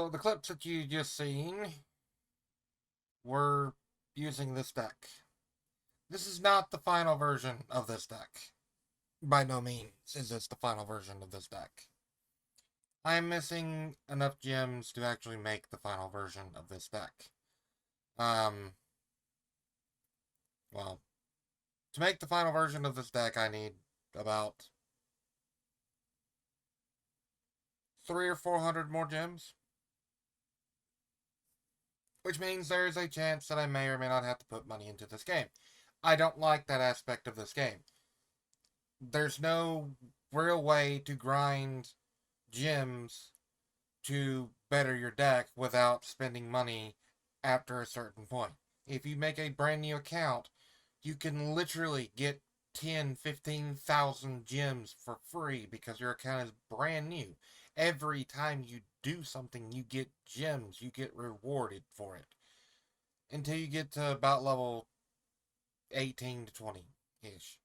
So, the clips that you just seen were using this deck. This is not the final version of this deck. By no means is this the final version of this deck. I am missing enough gems to actually make the final version of this deck. Um, well, to make the final version of this deck, I need about 300 or 400 more gems. Which means there is a chance that I may or may not have to put money into this game. I don't like that aspect of this game. There's no real way to grind gems to better your deck without spending money after a certain point. If you make a brand new account, you can literally get 10, 15,000 gems for free because your account is brand new. Every time you do something, you get gems, you get rewarded for it. Until you get to about level 18 to 20-ish.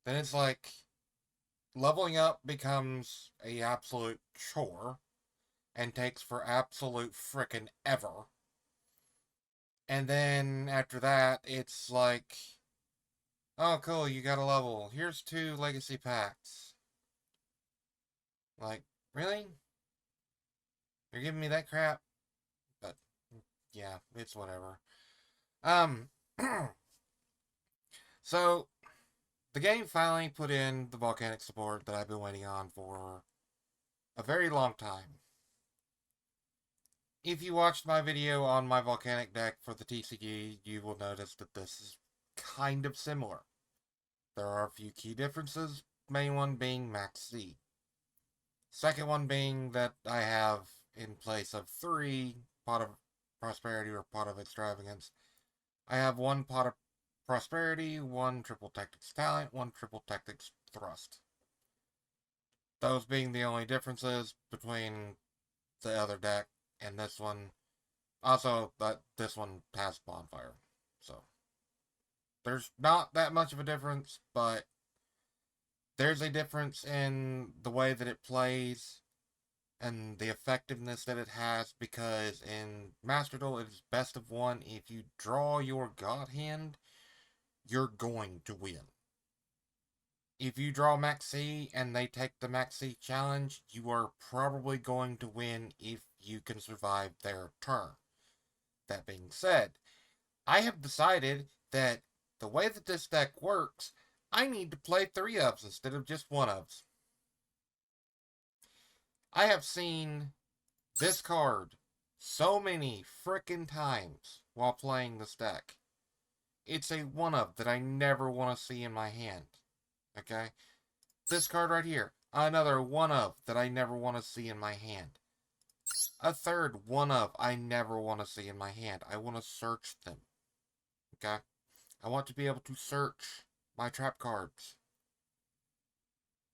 Then it's like leveling up becomes a absolute chore and takes for absolute frickin' ever. And then after that, it's like, oh cool, you got a level. Here's 2 legacy packs. Like, really? You're giving me that crap? But, yeah, it's whatever. So, the game finally put in the volcanic support that I've been waiting on for a very long time. If you watched my video on my volcanic deck for the TCG, you will notice that this is kind of similar. There are a few key differences, main one being max C. Second one being that I have, in place of 3 pot of prosperity or pot of extravagance, I have 1 pot of prosperity, 1 triple tactics talent, 1 triple tactics thrust. Those being the only differences between the other deck and this one. Also, this one has bonfire. So, there's not that much of a difference, but there's a difference in the way that it plays and the effectiveness that it has, because in Master Duel it is best of 1. If you draw your god hand, you're going to win. If you draw Max C and they take the Max C challenge, you are probably going to win if you can survive their turn. That being said, I have decided that the way that this deck works, I need to play 3 ofs instead of just 1 ofs. I have seen this card so many frickin' times while playing this deck. It's a 1 of that I never want to see in my hand. Okay? This card right here, another 1 of that I never want to see in my hand. A third 1 of I never want to see in my hand. I want to search them. Okay? I want to be able to search my trap cards.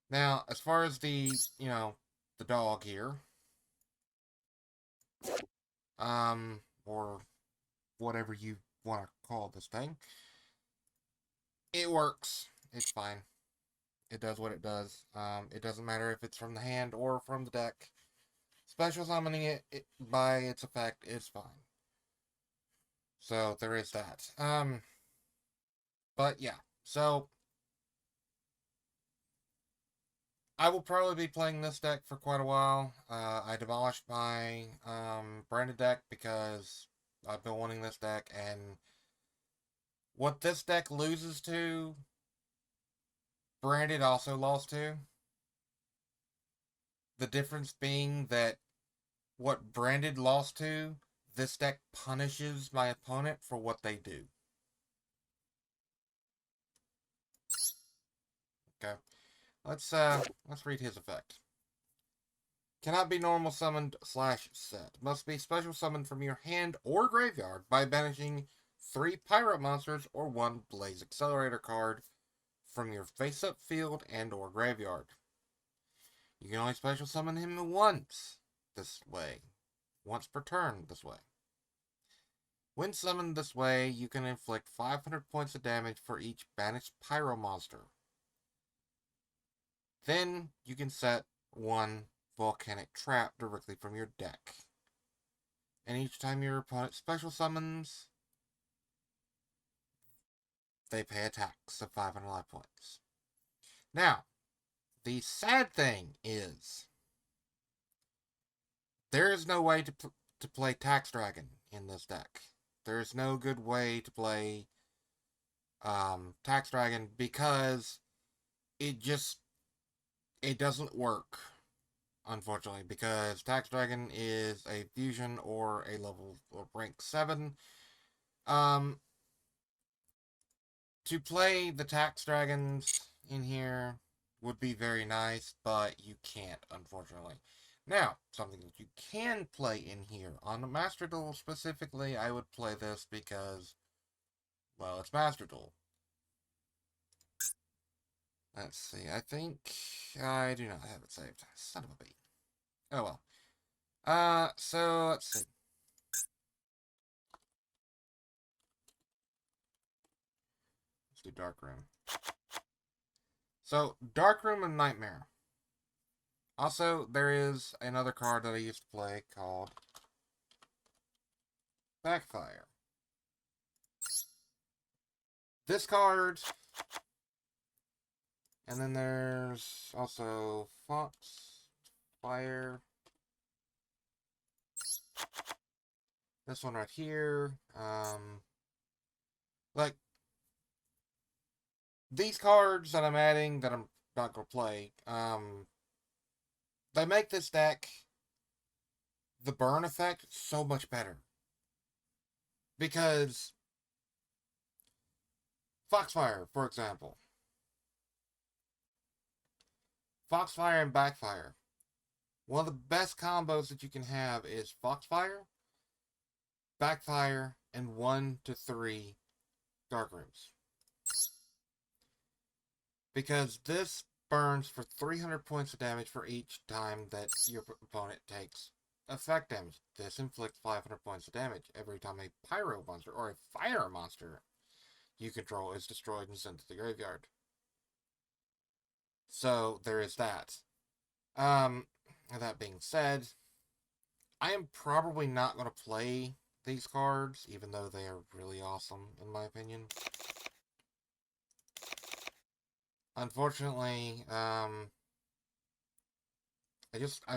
Now, as far as the, the dog here, or whatever you want to call this thing, it works. It's fine. It does what it does. It doesn't matter if it's from the hand or from the deck. Special summoning it by its effect is fine. So there is that. But yeah. So I will probably be playing this deck for quite a while. I demolished my branded deck because I've been wanting this deck, and what this deck loses to, branded also lost to. The difference being that what branded lost to, this deck punishes my opponent for what they do. Okay. Let's read his effect. Cannot be normal summoned / set. Must be special summoned from your hand or graveyard by banishing 3 pirate monsters or 1 blaze accelerator card from your face-up field and or graveyard. You can only special summon him once this way. Once per turn this way. When summoned this way, you can inflict 500 points of damage for each banished pyro monster. Then you can set 1 volcanic trap directly from your deck. And each time your opponent special summons, they pay a tax of 500 life points. Now, the sad thing is, there is no way to play Tax Dragon in this deck. There is no good way to play Tax Dragon because it doesn't work, unfortunately, because Tax Dragon is a fusion or a level or rank 7. To play the Tax Dragons in here would be very nice, but you can't, unfortunately. Now, something that you can play in here, on the Master Duel specifically, I would play this because, well, it's Master Duel. Let's see, I think I do not have it saved. Son of a bee. Oh well. So, let's see. Let's do Dark Room. So, Dark Room and Nightmare. Also, there is another card that I used to play called Backfire. This card, and then there's also Fire. This one right here. Like, these cards that I'm adding that I'm not going to play, they make this deck, the burn effect, so much better. Because Foxfire, for example. Foxfire and Backfire. One of the best combos that you can have is Foxfire, Backfire, and 1 to 3 Dark Rooms. Because this burns for 300 points of damage for each time that your opponent takes effect damage. This inflicts 500 points of damage every time a pyro monster or a fire monster you control is destroyed and sent to the graveyard. So there is that. That being said, I am probably not going to play these cards, even though they are really awesome, in my opinion. Unfortunately, I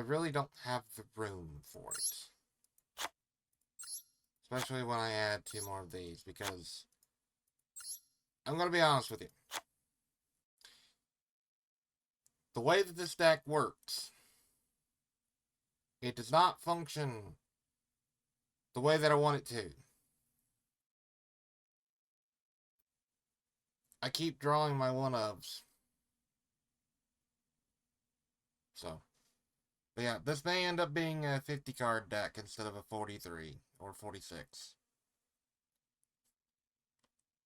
really don't have the room for it. Especially when I add 2 more of these, because I'm going to be honest with you. The way that this deck works, it does not function the way that I want it to. I keep drawing my one-ofs. So, but yeah, this may end up being a 50-card deck instead of a 43 or 46.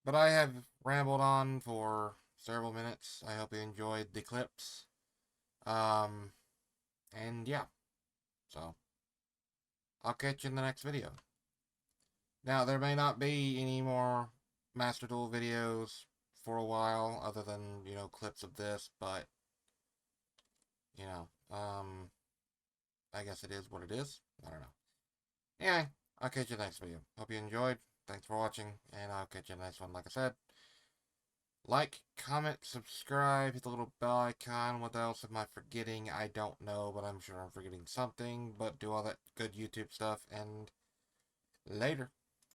But I have rambled on for several minutes. I hope you enjoyed the clips. And yeah. So, I'll catch you in the next video. Now, there may not be any more Master Duel videos for a while, other than, clips of this, but, I guess it is what it is. I don't know. Anyway, I'll catch you in the next video. Hope you enjoyed. Thanks for watching, and I'll catch you in the next one, like I said. Like, comment, subscribe, hit the little bell icon. What else am I forgetting? I don't know, but I'm sure I'm forgetting something. But do all that good YouTube stuff, and later.